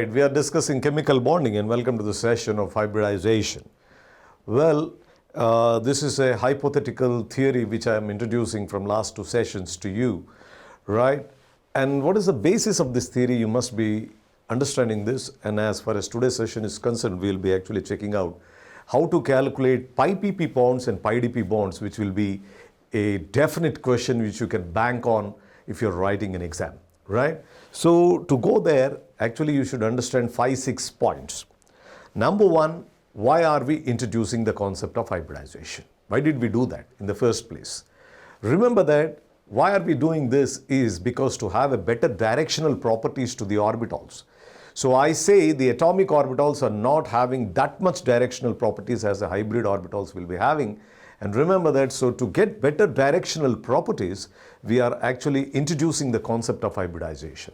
Right, we are discussing chemical bonding and welcome to the session of hybridization. Well, this is a hypothetical theory which I am introducing from last two sessions to you, right? And what is the basis of this theory? You must be understanding this, and as far as today's session is concerned, we will be actually checking out how to calculate pi pp bonds and pi dp bonds, which will be a definite question which you can bank on if you're writing an exam, right? So to go there, actually you should understand 5-6 points. Number one, why are we introducing the concept of hybridization? Why did we do that in the first place? Remember that why are we doing this is because to have a better directional properties to the orbitals. So I say the atomic orbitals are not having that much directional properties as the hybrid orbitals will be having. And remember that, so to get better directional properties, we are actually introducing the concept of hybridization.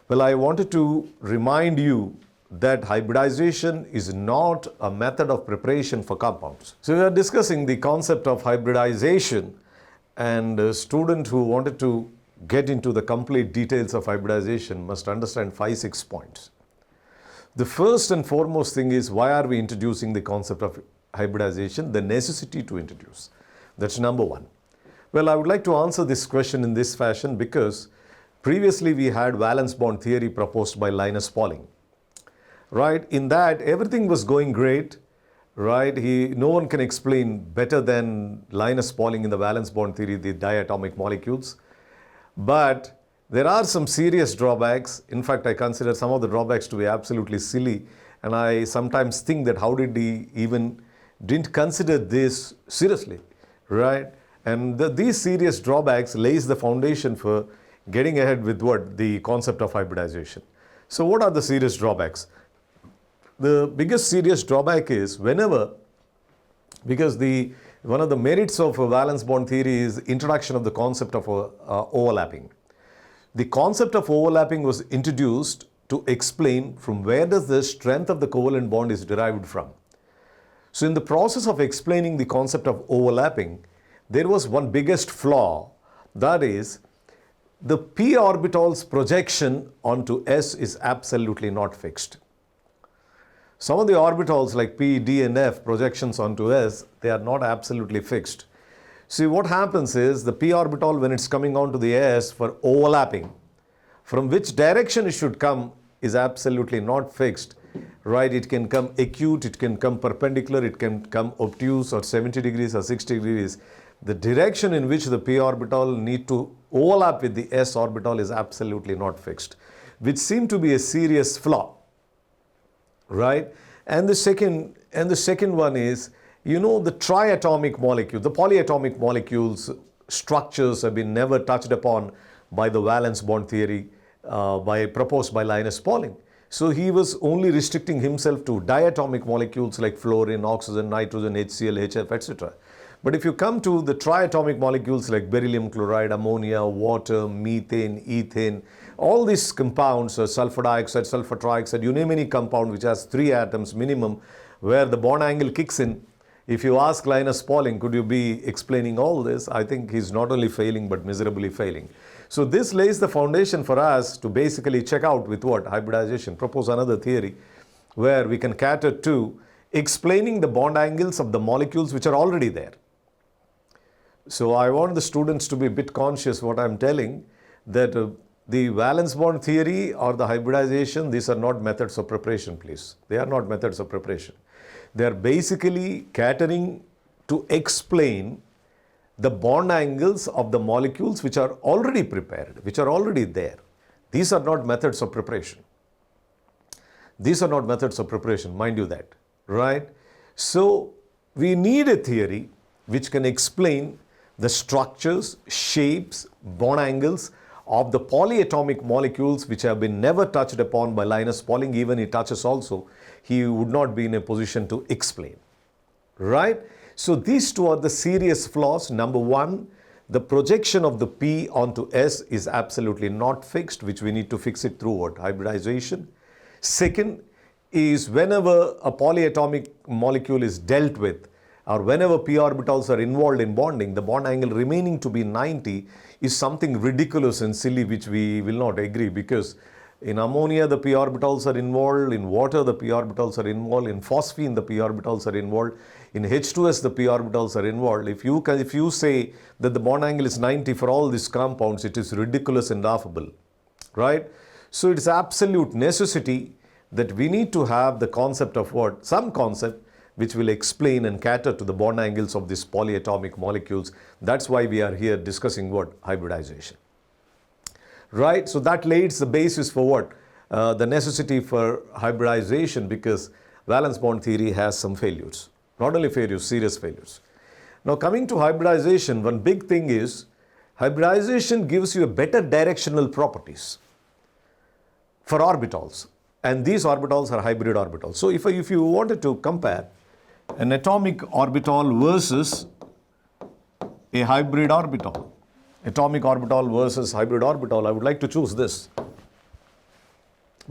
Well, I wanted to remind you that hybridization is not a method of preparation for compounds. So we are discussing the concept of hybridization, and a student who wanted to get into the complete details of hybridization must understand 5-6 points. The first and foremost thing is, why are we introducing the concept of hybridization? The necessity to introduce. That's number one. Well, I would like to answer this question in this fashion because previously we had valence bond theory proposed by Linus Pauling. Right? In that, everything was going great. Right? No one can explain better than Linus Pauling in the valence bond theory the diatomic molecules. But there are some serious drawbacks. In fact, I consider some of the drawbacks to be absolutely silly. And I sometimes think that how did he even didn't consider this seriously, right? And these serious drawbacks lays the foundation for getting ahead with what? The concept of hybridization. So what are the serious drawbacks? The biggest serious drawback is because one of the merits of a valence bond theory is introduction of the concept of overlapping. The concept of overlapping was introduced to explain from where does the strength of the covalent bond is derived from. So in the process of explaining the concept of overlapping, there was one biggest flaw, that is, the p orbital's projection onto s is absolutely not fixed. Some of the orbitals like p, d and f projections onto s, they are not absolutely fixed. See, what happens is the p orbital, when it's coming onto the s for overlapping, from which direction it should come is absolutely not fixed. Right, it can come acute, it can come perpendicular, it can come obtuse or 70 degrees or 60 degrees. The direction in which the p orbital need to overlap with the s orbital is absolutely not fixed, which seemed to be a serious flaw, right? And the second one is, the triatomic molecule, the polyatomic molecules structures have been never touched upon by the valence bond theory proposed by Linus Pauling. So he was only restricting himself to diatomic molecules like fluorine, oxygen, nitrogen, HCl, HF, etc. But if you come to the triatomic molecules like beryllium chloride, ammonia, water, methane, ethane, all these compounds, sulfur dioxide, sulfur trioxide, you name any compound which has 3 atoms minimum, where the bond angle kicks in. If you ask Linus Pauling, could you be explaining all this? I think he's not only failing but miserably failing. So this lays the foundation for us to basically check out with what? Hybridization. Propose another theory where we can cater to explaining the bond angles of the molecules which are already there. So I want the students to be a bit conscious what I'm telling, that the valence bond theory or the hybridization, these are not methods of preparation, please. They are not methods of preparation. They are basically catering to explain the bond angles of the molecules which are already prepared, which are already there. These are not methods of preparation. These are not methods of preparation, mind you that, right? So we need a theory which can explain the structures, shapes, bond angles of the polyatomic molecules which have been never touched upon by Linus Pauling. Even he touches also, he would not be in a position to explain, right? So these two are the serious flaws. Number one, the projection of the p onto s is absolutely not fixed, which we need to fix it through what? Hybridization. Second is, whenever a polyatomic molecule is dealt with, or whenever p orbitals are involved in bonding, the bond angle remaining to be 90 is something ridiculous and silly which we will not agree, because In ammonia, the p orbitals are involved. In water, the p orbitals are involved. In phosphine, the p orbitals are involved. In H2S, the p orbitals are involved. If you say that the bond angle is 90 for all these compounds, it is ridiculous and laughable, right? So it is absolute necessity that we need to have the concept of what? Some concept which will explain and cater to the bond angles of these polyatomic molecules. That's why we are here discussing what? Hybridization. Right? So that lays the basis for what? The necessity for hybridization, because valence bond theory has some failures. Not only failures, serious failures. Now coming to hybridization, one big thing is hybridization gives you a better directional properties for orbitals. And these orbitals are hybrid orbitals. So if you wanted to compare an atomic orbital versus a hybrid orbital, atomic orbital versus hybrid orbital, I would like to choose this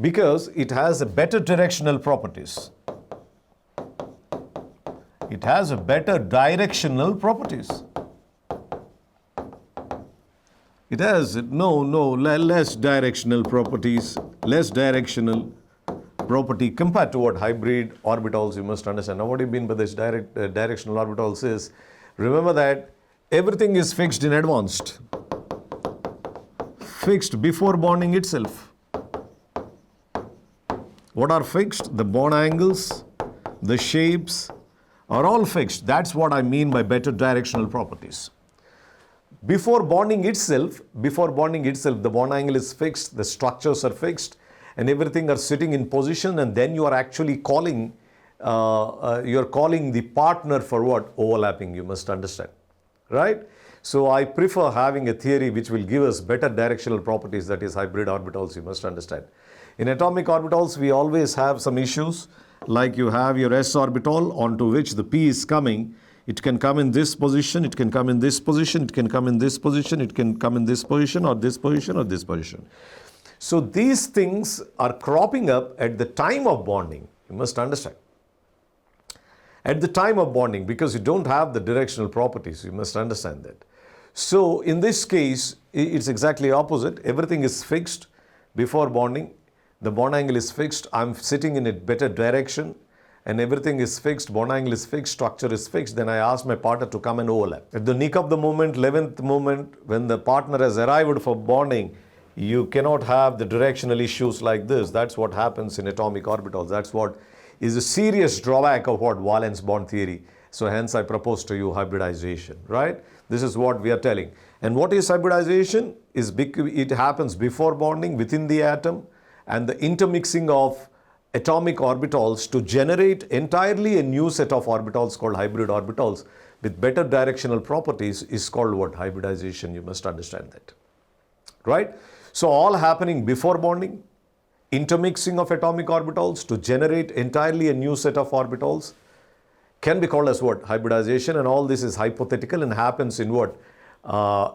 because it has a better directional properties. It has a better directional properties. It has less directional properties, less directional property compared to what hybrid orbitals. You must understand. Now what do you mean by this directional orbitals is, remember that everything is fixed in advance, fixed before bonding itself. What are fixed? The bond angles, the shapes are all fixed. That's what I mean by better directional properties. Before bonding itself, the bond angle is fixed, the structures are fixed, and everything are sitting in position, and then you are actually calling, the partner for what? Overlapping, you must understand, right? So I prefer having a theory which will give us better directional properties, that is hybrid orbitals, you must understand. In atomic orbitals, we always have some issues, like you have your s orbital onto which the p is coming. It can come in this position, it can come in this position, it can come in this position, it can come in this position or this position or this position. So these things are cropping up at the time of bonding, you must understand. At the time of bonding, because you don't have the directional properties, you must understand that. So in this case, it's exactly opposite. Everything is fixed before bonding. The bond angle is fixed. I'm sitting in a better direction and everything is fixed. Bond angle is fixed, structure is fixed. Then I ask my partner to come and overlap. At the nick of the moment, 11th moment, when the partner has arrived for bonding, you cannot have the directional issues like this. That's what happens in atomic orbitals. That's what is a serious drawback of what? Valence bond theory. So hence I propose to you hybridization, right? This is what we are telling. And what is hybridization? It happens before bonding within the atom, and the intermixing of atomic orbitals to generate entirely a new set of orbitals called hybrid orbitals with better directional properties is called what? Hybridization. You must understand that, right? So all happening before bonding, intermixing of atomic orbitals to generate entirely a new set of orbitals can be called as what? Hybridization. And all this is hypothetical and happens in what?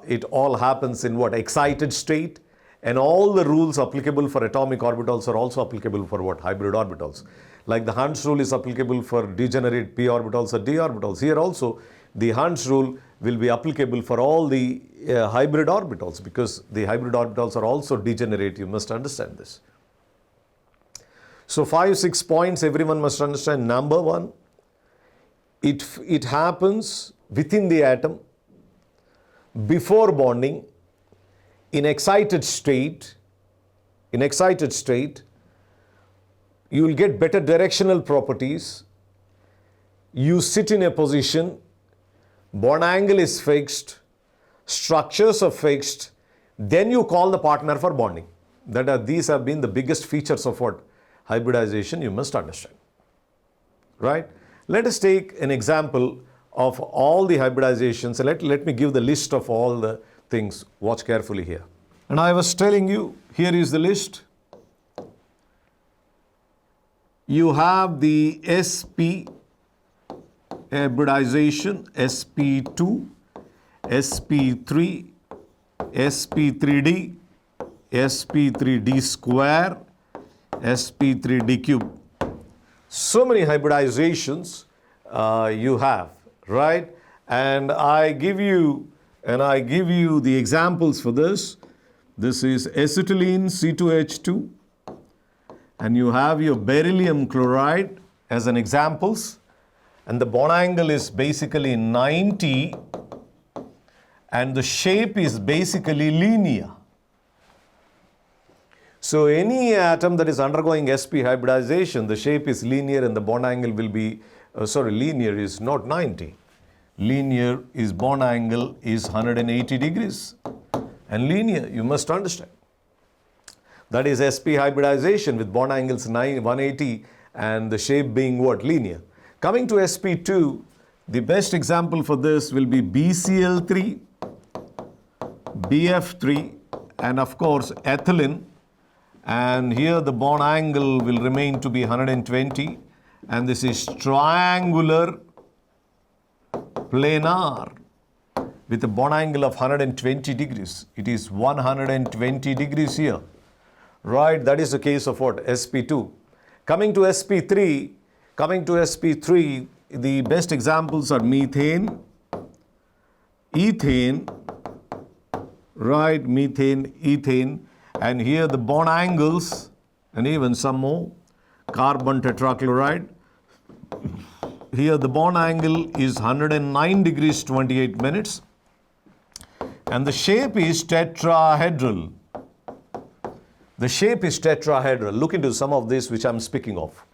It all happens in what? Excited state. And all the rules applicable for atomic orbitals are also applicable for what? Hybrid orbitals. Like the Hund's rule is applicable for degenerate p orbitals or d orbitals. Here also, the Hund's rule will be applicable for all the hybrid orbitals, because the hybrid orbitals are also degenerate. You must understand this. So 5-6 points everyone must understand. Number one, it happens within the atom, before bonding, in excited state, you will get better directional properties. You sit in a position, bond angle is fixed, structures are fixed, then you call the partner for bonding. These have been the biggest features of what? Hybridization, you must understand, right? Let us take an example of all the hybridizations. Let me give the list of all the things. Watch carefully here. And I was telling you, here is the list. You have the SP hybridization, SP2, SP3, SP3D, SP3D square, SP3D cube. So many hybridizations you have, right? And I give you the examples for this. This is acetylene C2H2, and you have your beryllium chloride as an examples, and the bond angle is basically 90 and the shape is basically linear. So any atom that is undergoing sp hybridization, the shape is linear and the bond angle will be, linear is not 90. Linear is bond angle is 180 degrees. And linear, you must understand. That is sp hybridization with bond angles 180 and the shape being what? Linear. Coming to sp2, the best example for this will be BCl3, BF3, and of course ethylene. And here the bond angle will remain to be 120, and this is triangular planar with a bond angle of 120 degrees. It is 120 degrees here. Right, that is the case of what? sp2. Coming to sp3, the best examples are methane, ethane, right, methane, ethane, and here the bond angles, and even some more, carbon tetrachloride. Here the bond angle is 109 degrees 28 minutes, and the shape is tetrahedral. The shape is tetrahedral. Look into some of this which I'm speaking of.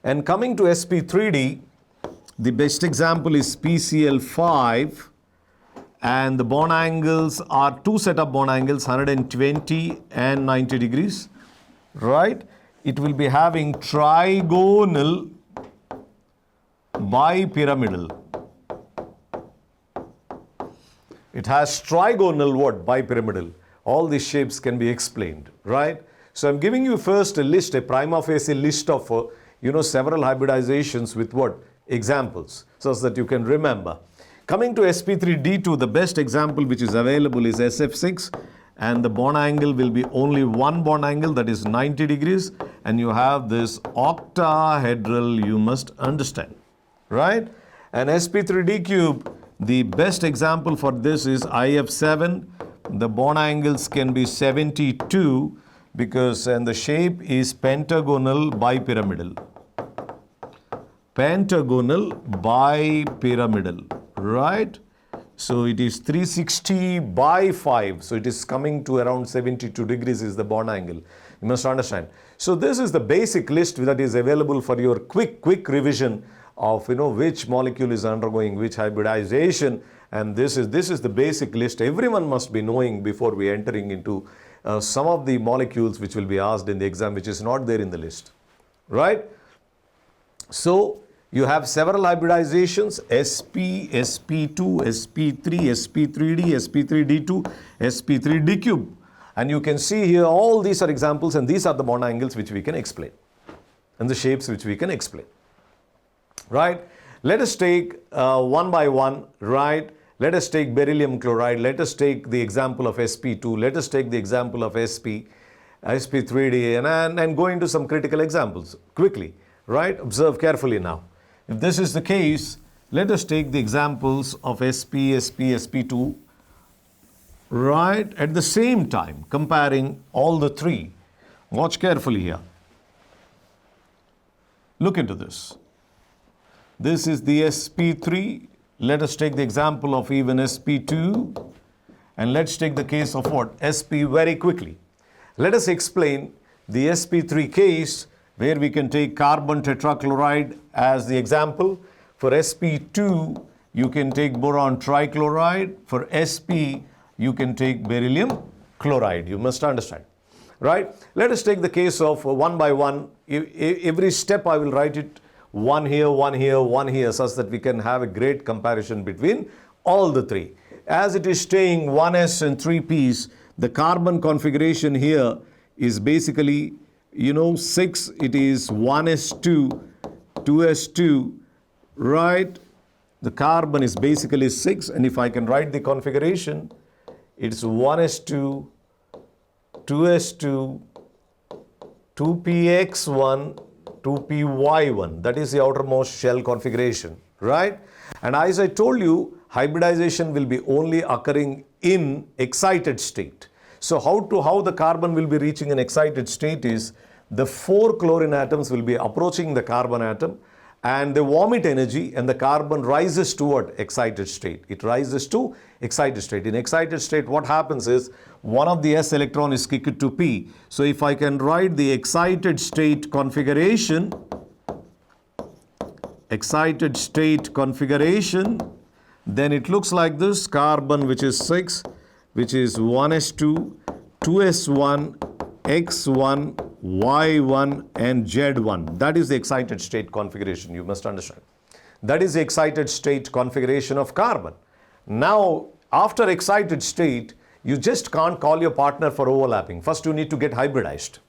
And coming to sp3d, the best example is PCl5, and the bond angles are two set of bond angles, 120 and 90 degrees, right? It will be having trigonal bipyramidal. It has trigonal what? Bipyramidal. All these shapes can be explained, right? So I'm giving you first a list, a prima facie list of, several hybridizations with what? Examples, so that you can remember. Coming to sp3d2, the best example which is available is SF6, and the bond angle will be only one bond angle, that is 90 degrees, and you have this octahedral, you must understand, right? And sp3d cube, the best example for this is IF7. The bond angles can be 72 because, and the shape is pentagonal bipyramidal. Pentagonal bipyramidal, right? So it is 360 by 5. So it is coming to around 72 degrees is the bond angle. You must understand. So this is the basic list that is available for your quick revision of, which molecule is undergoing which hybridization. And this is the basic list everyone must be knowing before we entering into some of the molecules which will be asked in the exam, which is not there in the list, right? So you have several hybridizations: sp, sp2, sp3, sp3d, sp3d2, sp3d cube. And you can see here all these are examples, and these are the bond angles which we can explain and the shapes which we can explain, right? Let us take one by one, right? Let us take beryllium chloride. Let us take the example of sp2. Let us take the example of sp3d, and go into some critical examples quickly, right? Observe carefully now. If this is the case, let us take the examples of sp, sp, sp2, right? At the same time, comparing all the three. Watch carefully here. Look into this. This is the sp3. Let us take the example of even sp2, and let's take the case of what? sp very quickly. Let us explain the sp3 case where we can take carbon tetrachloride as the example. For sp2, you can take boron trichloride. For sp, you can take beryllium chloride. You must understand, right? Let us take the case of one by one. Every step I will write it one here, one here, one here, such that we can have a great comparison between all the three. As it is staying 1s and 3p's, the carbon configuration here is basically, 6, it is 1s2, 2s2, right? The carbon is basically 6, and if I can write the configuration, it's 1s2, 2s2, 2px1, 2py1. That is the outermost shell configuration, right? And as I told you, hybridization will be only occurring in excited state. So how the carbon will be reaching an excited state is the 4 chlorine atoms will be approaching the carbon atom, and they vomit energy, and the carbon rises toward excited state. It rises to excited state. In excited state, what happens is one of the s electron is kicked to p. So if I can write the excited state configuration, then it looks like this: carbon, which is 6, which is 1s2, 2s1, x1, y1 and z1. That is the excited state configuration, you must understand. That is the excited state configuration of carbon. Now, after excited state, you just can't call your partner for overlapping. First, you need to get hybridized,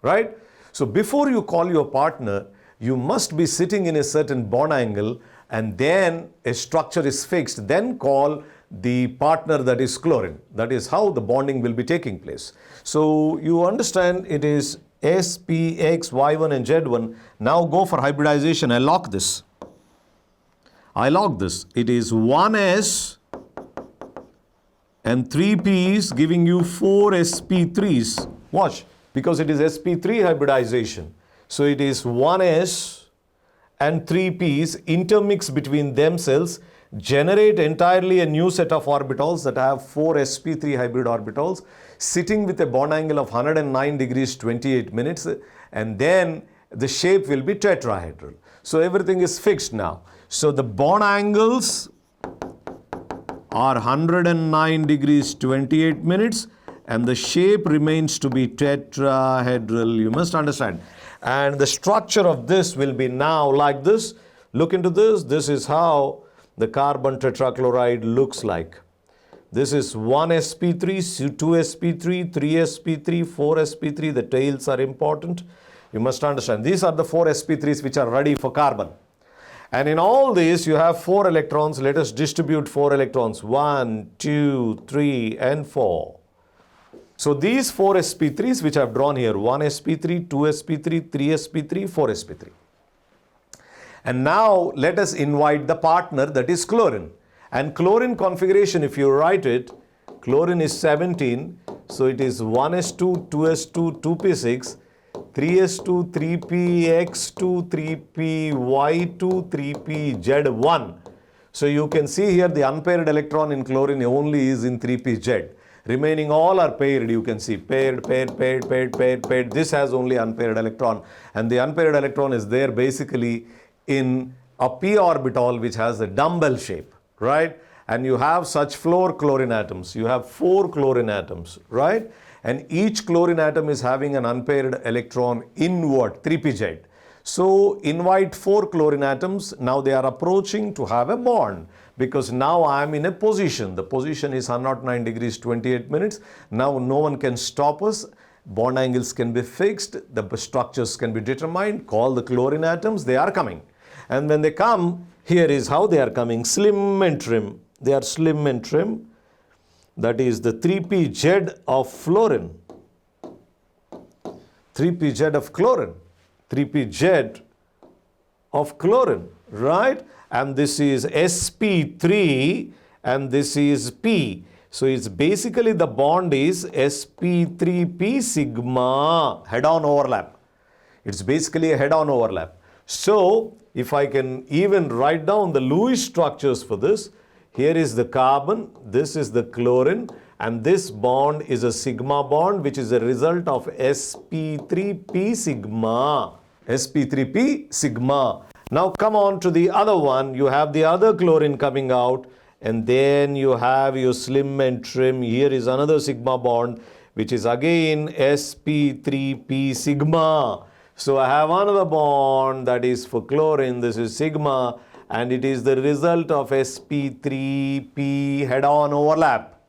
right? So before you call your partner, you must be sitting in a certain bond angle, and then a structure is fixed. Then call the partner, that is chlorine. That is how the bonding will be taking place. So you understand it is S, P, X, Y1 and Z1. Now go for hybridization. I lock this. It is 1S and 3 P's, giving you 4 sp3s. Watch, because it is sp3 hybridization. So it is 1s and 3 p's intermix between themselves, generate entirely a new set of orbitals that have 4 sp3 hybrid orbitals, sitting with a bond angle of 109 degrees 28 minutes, and then the shape will be tetrahedral. So everything is fixed now. So the bond angles are 109 degrees 28 minutes, and the shape remains to be tetrahedral. You must understand. And the structure of this will be now like this. Look into this. This is how the carbon tetrachloride looks like. This is 1 sp3, 2 sp3, 3 sp3, 4 sp3. The tails are important. You must understand. These are the 4 sp3s which are ready for carbon. And in all these, you have 4 electrons. Let us distribute 4 electrons. 1, 2, 3, and 4. So these 4 sp3s which I have drawn here, 1 sp3, 2 sp3, 3 sp3, 4 sp3. And now let us invite the partner, that is chlorine. And chlorine configuration, if you write it, chlorine is 17. So it is 1s2, 2s2, 2p6, 3s2, 3px2, 3py2, 3pz1. So you can see here the unpaired electron in chlorine only is in 3pz. Remaining all are paired. You can see paired, paired, paired, paired, paired, paired. This has only unpaired electron. And the unpaired electron is there basically in a p orbital which has a dumbbell shape, right? And you have such 4 chlorine atoms. You have 4 chlorine atoms, right? And each chlorine atom is having an unpaired electron inward, 3pz. So invite 4 chlorine atoms. Now they are approaching to have a bond, because now I am in a position. The position is 109 degrees 28 minutes. Now no one can stop us. Bond angles can be fixed. The structures can be determined. Call the chlorine atoms. They are coming. And when they come, here is how they are coming. Slim and trim. They are slim and trim. That is the 3pz of fluorine. 3pz of chlorine. 3pz of chlorine, right? And this is sp3 and this is p. So it's basically the bond is sp3p sigma, head-on overlap. It's basically a head-on overlap. So if I can even write down the Lewis structures for this, here is the carbon, this is the chlorine, and this bond is a sigma bond, which is a result of sp3p sigma. sp3p sigma. Now come on to the other one. You have the other chlorine coming out, and then you have your slim and trim. Here is another sigma bond, which is again sp3p sigma. So I have another bond that is for chlorine. This is sigma, and it is the result of sp3p head-on overlap,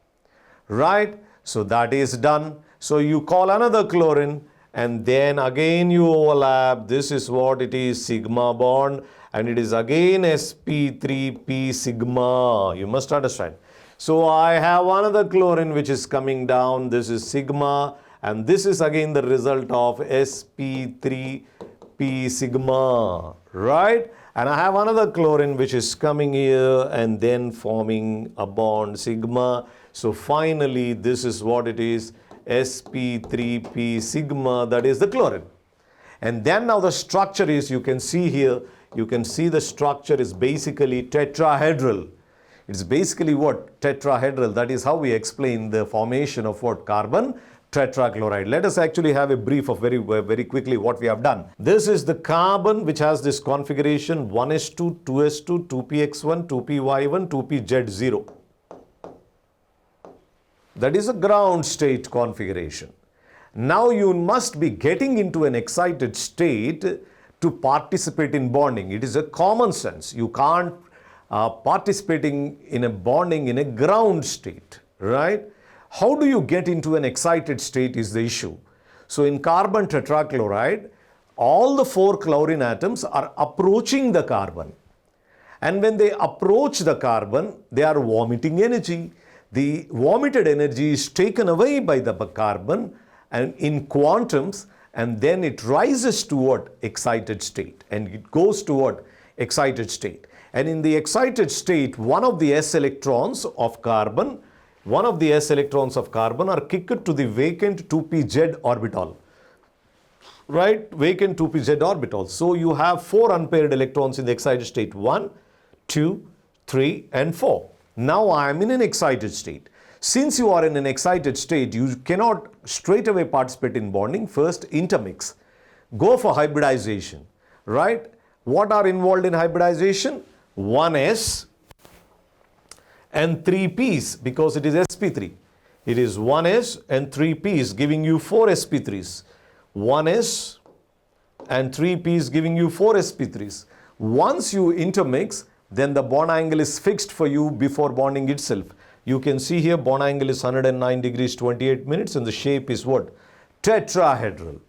right? So that is done. So you call another chlorine, and then again you overlap. This is what it is, sigma bond, and it is again sp3p sigma. You must understand. So I have another chlorine which is coming down. This is sigma, and this is again the result of sp3p sigma, right? And I have another chlorine which is coming here and then forming a bond sigma. So finally this is what it is, sp3p sigma, that is the chlorine. And then now the structure is, you can see here, you can see the structure is basically tetrahedral. It's basically what? Tetrahedral. That is how we explain the formation of what? Carbon tetrachloride. Let us actually have a brief of very quickly what we have done. This is the carbon which has this configuration 1s2, 2s2, 2px1, 2py1, 2pz0. That is a ground state configuration. Now you must be getting into an excited state to participate in bonding. It is a common sense. You can't participating in a bonding in a ground state, right? How do you get into an excited state is the issue. So in carbon tetrachloride, all the 4 chlorine atoms are approaching the carbon. And when they approach the carbon, they are vomiting energy. The vomited energy is taken away by the carbon and in quantums, and then it rises to what? Excited state. And it goes to what? Excited state. And in the excited state, one of the s electrons of carbon are kicked to the vacant 2pz orbital. Right? Vacant 2pz orbital. So you have 4 unpaired electrons in the excited state. 1, 2, 3, and 4. Now I am in an excited state. Since you are in an excited state, you cannot straight away participate in bonding. First, intermix. Go for hybridization. Right? What are involved in hybridization? 1s and 3 p's, because it is sp3. It is 1s and 3 p's giving you 4 sp3s. 1s and 3 p's giving you 4 sp3s. Once you intermix, then the bond angle is fixed for you before bonding itself. You can see here bond angle is 109 degrees 28 minutes and the shape is what? Tetrahedral.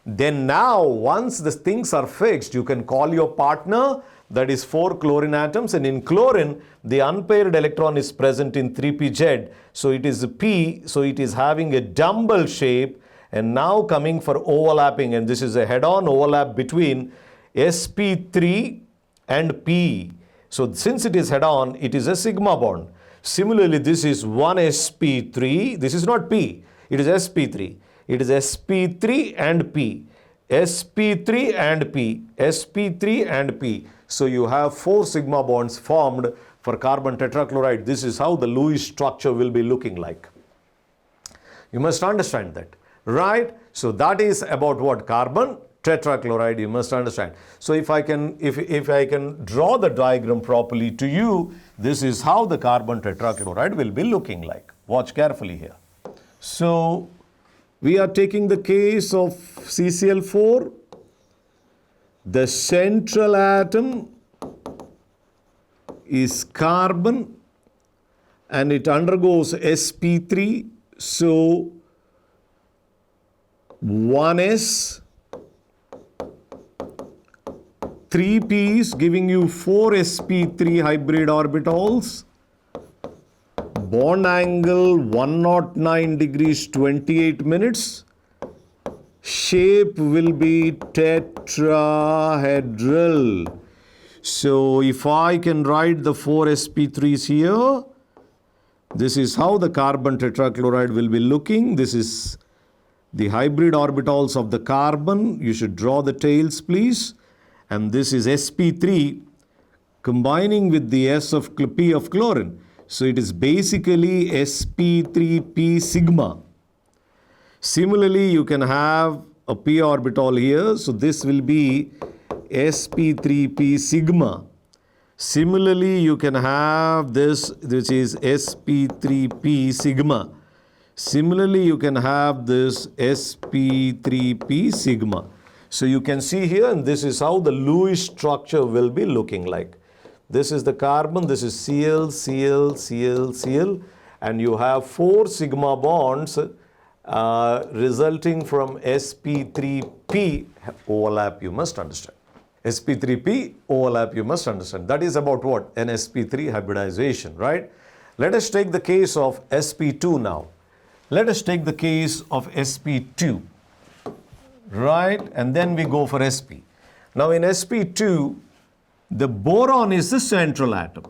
Then now, once the things are fixed, you can call your partner, that is 4 chlorine atoms, and in chlorine, the unpaired electron is present in 3pz, so it is a p, so it is having a dumbbell shape, and now coming for overlapping, and this is a head-on overlap between sp3 and p. So since it is head-on, it is a sigma bond. Similarly, this is 1sp3, this is not p, it is sp3. It is sp3 and p, sp3 and p, sp3 and p. So you have 4 sigma bonds formed for carbon tetrachloride. This is how the Lewis structure will be looking like. You must understand that, right? So that is about what? Carbon tetrachloride, you must understand. So if I can draw the diagram properly to you, this is how the carbon tetrachloride will be looking like. Watch carefully here. So we are taking the case of CCl4. The central atom is carbon and it undergoes sp3. So 1s, 3p's giving you 4 sp3 hybrid orbitals. Bond angle 109 degrees 28 minutes. Shape will be tetrahedral. So if I can write the 4 sp3s here, this is how the carbon tetrachloride will be looking. This is the hybrid orbitals of the carbon. You should draw the tails, please. And this is sp3 combining with the s of p of chlorine. So it is basically sp3p sigma. Similarly, you can have a p orbital here. So this will be sp3p sigma. Similarly, you can have this, which is sp3p sigma. Similarly, you can have this sp3p sigma. So you can see here, and this is how the Lewis structure will be looking like. This is the carbon, this is Cl, Cl, Cl, Cl, and you have 4 sigma bonds resulting from sp3p overlap, you must understand. sp3p overlap, you must understand. That is about what? An sp3 hybridization, right? Let us take the case of sp2 now. Let us take the case of sp2, right? And then we go for sp. Now in sp2, the boron is the central atom.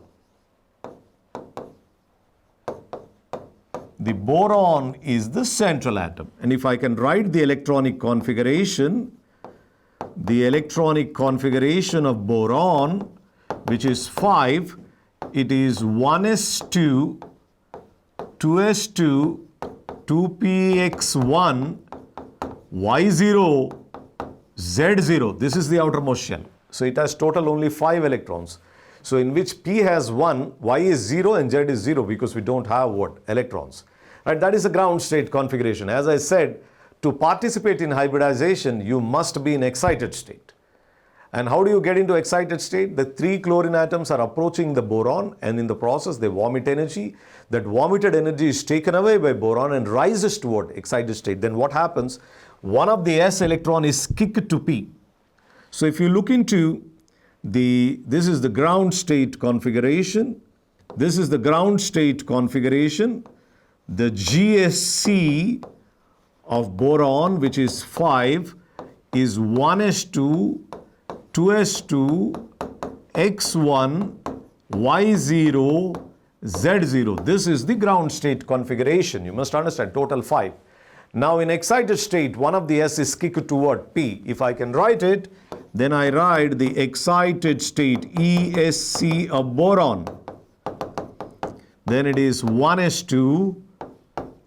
The boron is the central atom. And if I can write the electronic configuration of boron, which is 5, it is 1s2, 2s2, 2px1, y0, z0. This is the outermost shell. So it has total only 5 electrons. So in which p has 1, y is 0 and z is 0 because we don't have what? Electrons. Right? That is the ground state configuration. As I said, to participate in hybridization, you must be in excited state. And how do you get into excited state? The 3 chlorine atoms are approaching the boron, and in the process they vomit energy. That vomited energy is taken away by boron and rises toward excited state. Then what happens? One of the s electron is kicked to p. So if you look into this is the ground state configuration. This is the ground state configuration. The GSC of boron, which is 5, is 1s2, 2s2, x1, y0, z0. This is the ground state configuration. You must understand, total 5. Now in excited state, one of the s is kicked toward p. If I can write it, then I write the excited state ESC of boron. Then it is 1s2,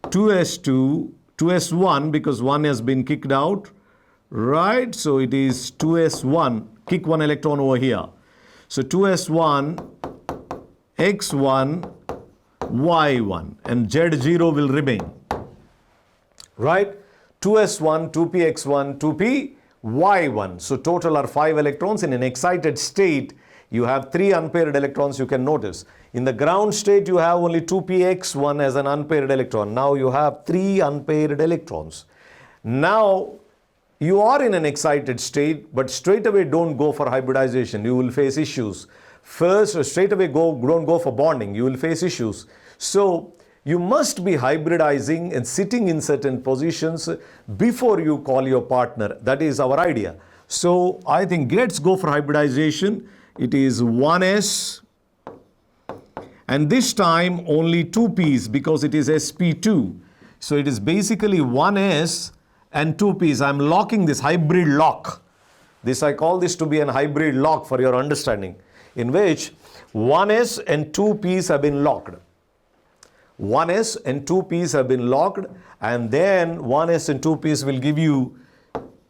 2s2, 2s1 because 1 has been kicked out. Right? So it is 2s1. Kick 1 electron over here. So 2s1, x1, y1 and z0 will remain. Right? 2s1, 2px1, 2p, y1. So total are 5 electrons. In an excited state, you have 3 unpaired electrons, you can notice. In the ground state, you have only 2px1 as an unpaired electron. Now you have 3 unpaired electrons. Now you are in an excited state, but straight away don't go for hybridization. You will face issues. First, straight away don't go for bonding. You will face issues. So you must be hybridizing and sitting in certain positions before you call your partner. That is our idea. So I think let's go for hybridization. It is 1s and this time only 2 p's because it is sp2. So it is basically 1s and 2 p's. I'm locking this hybrid lock. I call this to be an hybrid lock for your understanding, in which 1s and 2 p's have been locked. 1s and 2 p's have been locked, and then 1s and 2 p's will give you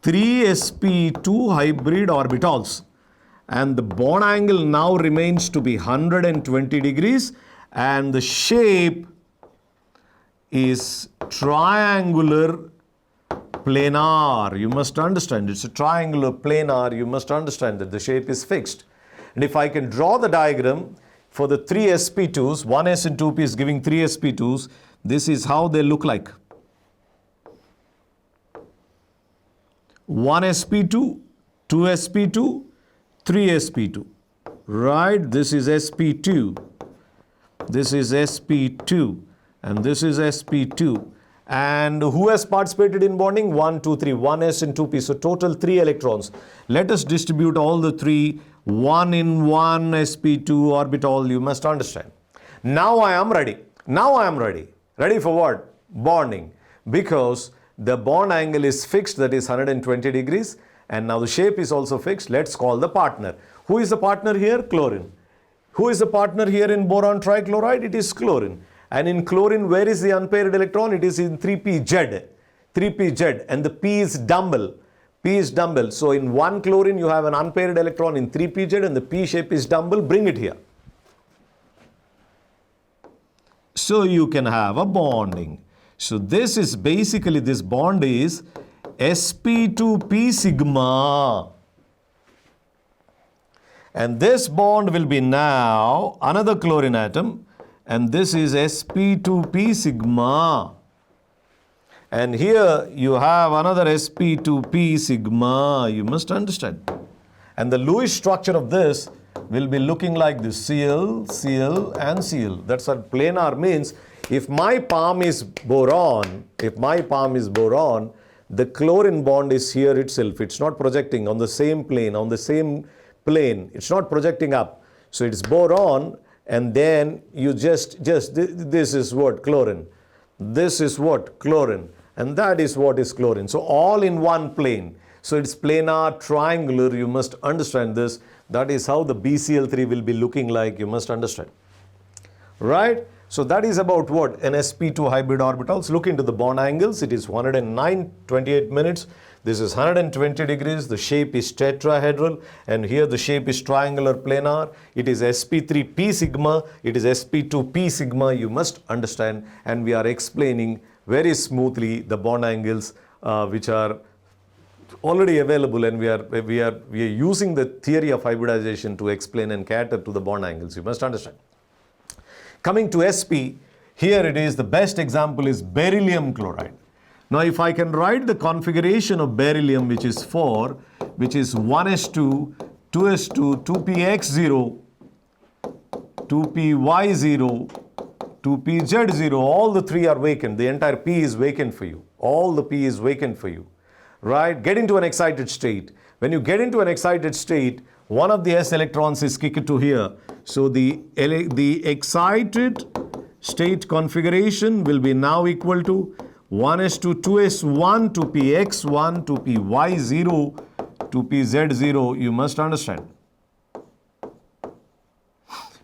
3 sp2 hybrid orbitals. And the bond angle now remains to be 120 degrees and the shape is triangular planar. You must understand it's a triangular planar. You must understand that the shape is fixed. And if I can draw the diagram for the 3 sp2s, 1s and 2p is giving 3 sp2s, this is how they look like. 1 sp2, 2 sp2, 3 sp2. Right? This is sp2. This is sp2. And this is sp2. And who has participated in bonding? 1, 2, 3. 1s and 2p. So total 3 electrons. Let us distribute all the 3. 1 in 1 sp2 orbital. You must understand. Now I am ready. Now I am ready. Ready for what? Bonding. Because the bond angle is fixed, that is 120 degrees. And now the shape is also fixed. Let's call the partner. Who is the partner here? Chlorine. Who is the partner here in boron trichloride? It is chlorine. And in chlorine, where is the unpaired electron? It is in 3pz. 3pz. And the p is dumbbell. P is dumbbell. So in 1 chlorine, you have an unpaired electron in 3pz and the p shape is dumbbell. Bring it here. So you can have a bonding. So this is basically, this bond is sp2p sigma. And this bond will be now another chlorine atom. And this is sp2p sigma. And here you have another sp2p sigma. You must understand. And the Lewis structure of this will be looking like this. Cl, Cl and Cl. That's what planar means. If my palm is boron, the chlorine bond is here itself. It's not projecting on the same plane, It's not projecting up. So it's boron, and then you just this is what? Chlorine. This is what? Chlorine. And that is what is chlorine. So all in one plane. So it's planar, triangular. You must understand this. That is how the BCl3 will be looking like. You must understand. Right? So that is about what? An sp2 hybrid orbitals. Look into the bond angles. It is 109.28 minutes. This is 120 degrees. The shape is tetrahedral. And here the shape is triangular planar. It is sp3 p sigma. It is sp2 p sigma. You must understand. And we are explaining very smoothly the bond angles which are already available, and we are using the theory of hybridization to explain and cater to the bond angles. You must understand. Coming to sp, here it is, the best example is beryllium chloride. Now if I can write the configuration of beryllium, which is 4, which is 1s2, 2s2, 2px0, 2py0, 2pz0, all the three are vacant. The entire p is vacant for you. All the p is vacant for you. Right? Get into an excited state. When you get into an excited state, one of the s electrons is kicked to here. So the excited state configuration will be now equal to 1s2, 2s1, 2px1, 2py0, 2pz0. You must understand.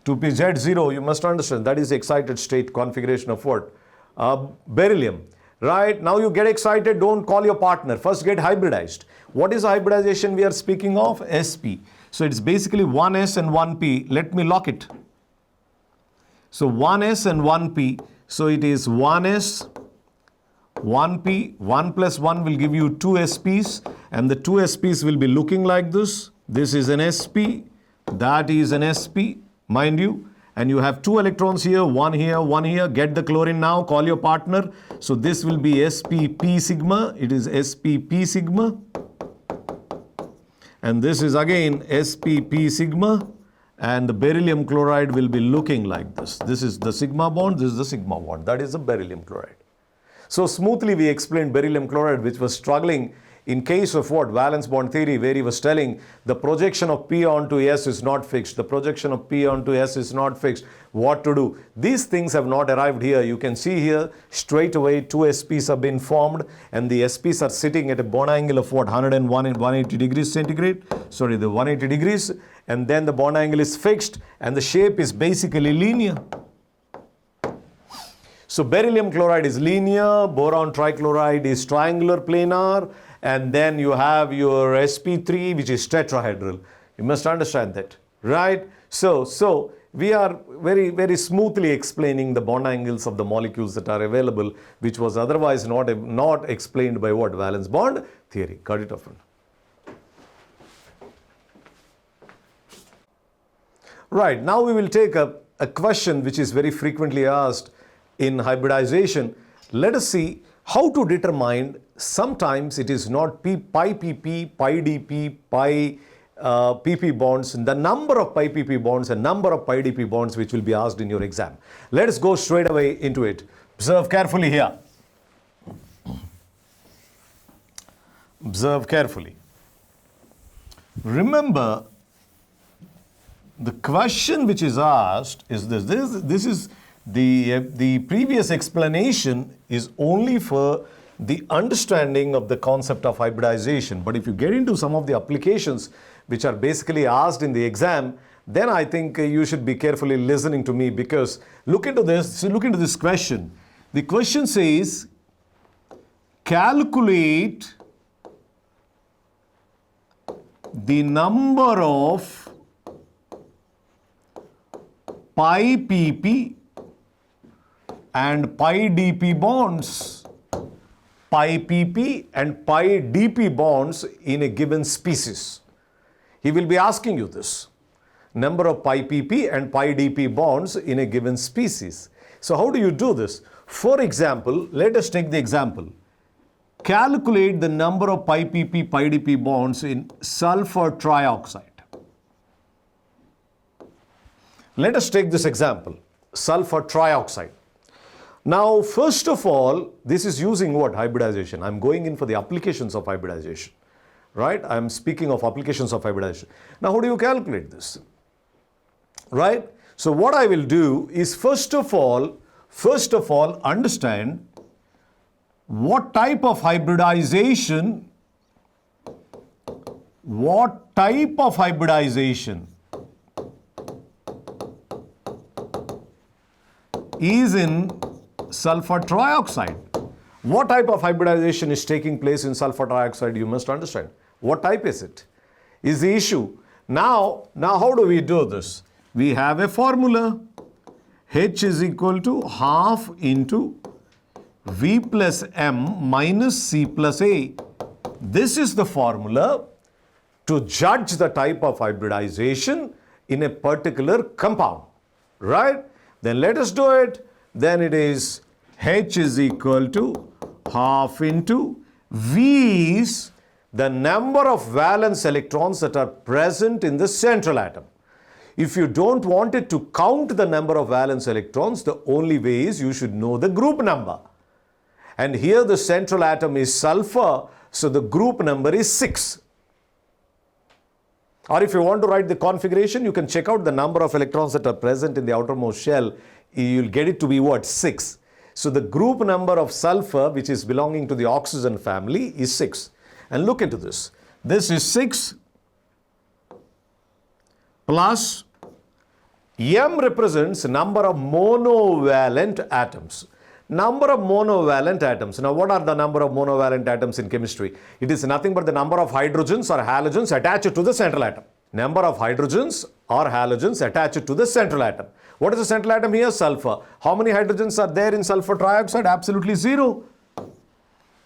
2pz0, you must understand. That is the excited state configuration of what? Beryllium. Right? Now you get excited, don't call your partner. First get hybridized. What is the hybridization we are speaking of? sp. So it's basically 1s and 1p. Let me lock it. So 1s and 1p. So it is 1s, 1p. 1 plus 1 will give you 2 sps. And the 2 sps will be looking like this. This is an sp. That is an sp. Mind you. And you have 2 electrons here, 1 here, 1 here. Get the chlorine now, call your partner. So this will be spp sigma. It is spp sigma. And this is again spp sigma. And the beryllium chloride will be looking like this. This is the sigma bond, this is the sigma bond. That is the beryllium chloride. So smoothly we explained beryllium chloride, which was struggling in case of what? Valence bond theory, where he was telling the projection of P onto S is not fixed. The projection of P onto S is not fixed. What to do? These things have not arrived here. You can see here straight away 2 SPs have been formed, and the SPs are sitting at a bond angle of what? 101 and 180 degrees centigrade. Sorry, the 180 degrees. And then the bond angle is fixed and the shape is basically linear. So beryllium chloride is linear, boron trichloride is triangular planar, and then you have your sp3, which is tetrahedral. You must understand that, right? So we are very smoothly explaining the bond angles of the molecules that are available, which was otherwise not explained by what? Valence bond theory. Cut it off. Right, now we will take a question which is very frequently asked in hybridization. Let us see how to determine, sometimes it is not pi pp, pi dp, pi pp bonds, the number of pi pp bonds and number of pi dp bonds which will be asked in your exam. Let us go straight away into it. Observe carefully here. Observe carefully. Remember, the question which is asked is this. This is the previous explanation is only for the understanding of the concept of hybridization. But if you get into some of the applications which are basically asked in the exam, then I think you should be carefully listening to me, because look into this. So look into this question. The question says, calculate the number of pi pp and pi dp bonds, pi pp and pi dp bonds in a given species. He will be asking you this, number of pi pp and pi dp bonds in a given species. So how do you do this? For example, let us take the example. Calculate the number of pi pp, pi dp bonds in sulfur trioxide. Let us take this example, sulfur trioxide. Now, first of all, this is using what? Hybridization. I'm going in for the applications of hybridization, right? I'm speaking of applications of hybridization. Now, how do you calculate this, right? So what I will do is, first of all, First of all, understand what type of hybridization is in sulfur trioxide. What type of hybridization is taking place in sulfur trioxide? You must understand. What type is it? Is the issue. Now how do we do this? We have a formula. H is equal to half into V plus M minus C plus A. This is the formula to judge the type of hybridization in a particular compound, right? Then let us do it. Then it is H is equal to half into V is the number of valence electrons that are present in the central atom. If you don't want it to count the number of valence electrons, the only way is you should know the group number. And here the central atom is sulfur, so the group number is 6. Or if you want to write the configuration, you can check out the number of electrons that are present in the outermost shell. You'll get it to be what? 6. So the group number of sulfur, which is belonging to the oxygen family, is 6. And look into this. This is 6 plus M represents number of monovalent atoms. Number of monovalent atoms. Now what are the number of monovalent atoms in chemistry? It is nothing but the number of hydrogens or halogens attached to the central atom. Number of hydrogens or halogens attached to the central atom. What is the central atom here? Sulfur. How many hydrogens are there in sulfur trioxide? Absolutely 0.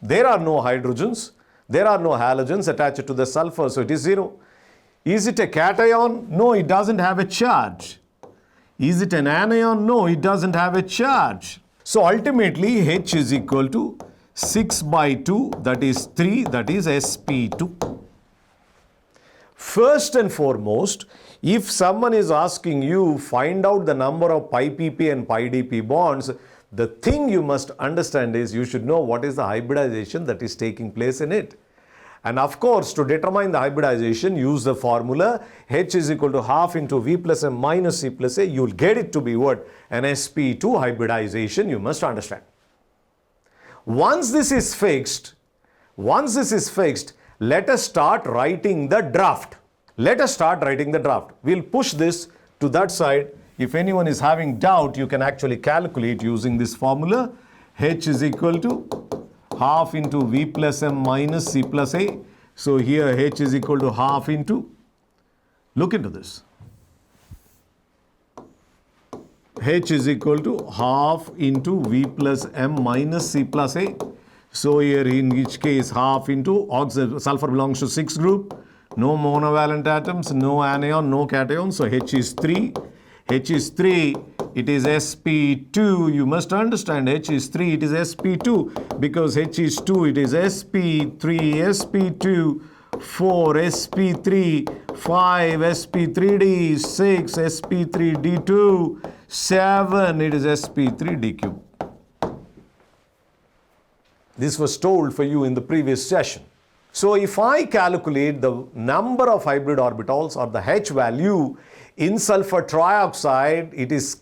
There are no hydrogens. There are no halogens attached to the sulfur, so it is 0. Is it a cation? No, it doesn't have a charge. Is it an anion? No, it doesn't have a charge. So ultimately H is equal to 6 by 2, that is 3, that is sp2. First and foremost, if someone is asking you find out the number of pi pp and pi dp bonds, the thing you must understand is you should know what is the hybridization that is taking place in it. And of course, to determine the hybridization, use the formula H is equal to half into V plus M minus C plus A. You'll get it to be what? An sp2 hybridization, you must understand. Once this is fixed, let us start writing the draft. We'll push this to that side. If anyone is having doubt, you can actually calculate using this formula. H is equal to half into V plus M minus C plus A. So here H is equal to half into, look into this. H is equal to half into V plus M minus C plus A. So here in each case half into sulfur belongs to 6 group. No monovalent atoms, no anion, no cation. So H is 3. H is 3, it is sp2. You must understand H is 3, it is sp2. Because H is 2, it is sp3, sp2, 4, sp3, 5, sp3d, 6, sp3d2, 7, it is sp3d3. This was told for you in the previous session. So if I calculate the number of hybrid orbitals or the H value in sulfur trioxide, it is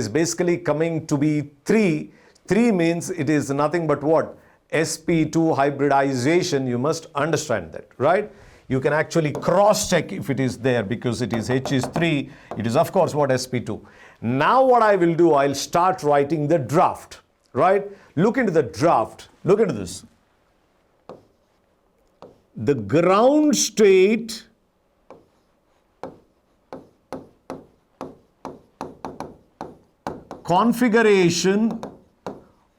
basically coming to be 3. 3 means it is nothing but what? sp2 hybridization. You must understand that, right? You can actually cross check if it is there because it is H is 3. It is of course what? sp2. Now what I will do, I'll start writing the draft, right? Look into the draft. Look into this. The ground state configuration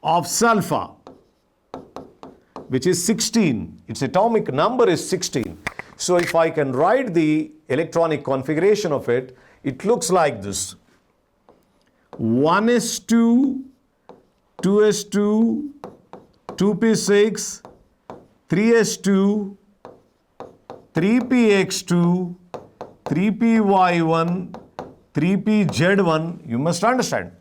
of sulfur, which is 16. Its atomic number is 16. So if I can write the electronic configuration of it, it looks like this. 1s2, 2s2, 2p6, 3s2, 3px2, 3py1, 3pz1, you must understand.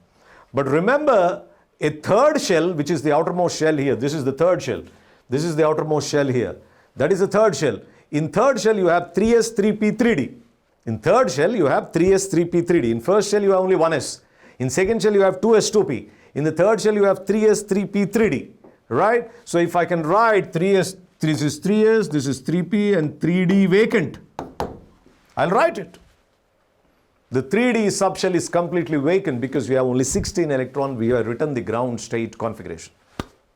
But remember, a third shell, which is the outermost shell here, this is the third shell. This is the outermost shell here. That is the third shell. In third shell, you have 3s, 3p, 3d. In third shell, you have 3s, 3p, 3d. In first shell, you have only 1s. In second shell you have 2s2p. In the third shell you have 3s, 3p, 3d. Right? So if I can write 3s, this is 3s, this is 3p and 3d vacant. I'll write it. The 3d subshell is completely vacant because we have only 16 electrons. We have written the ground state configuration.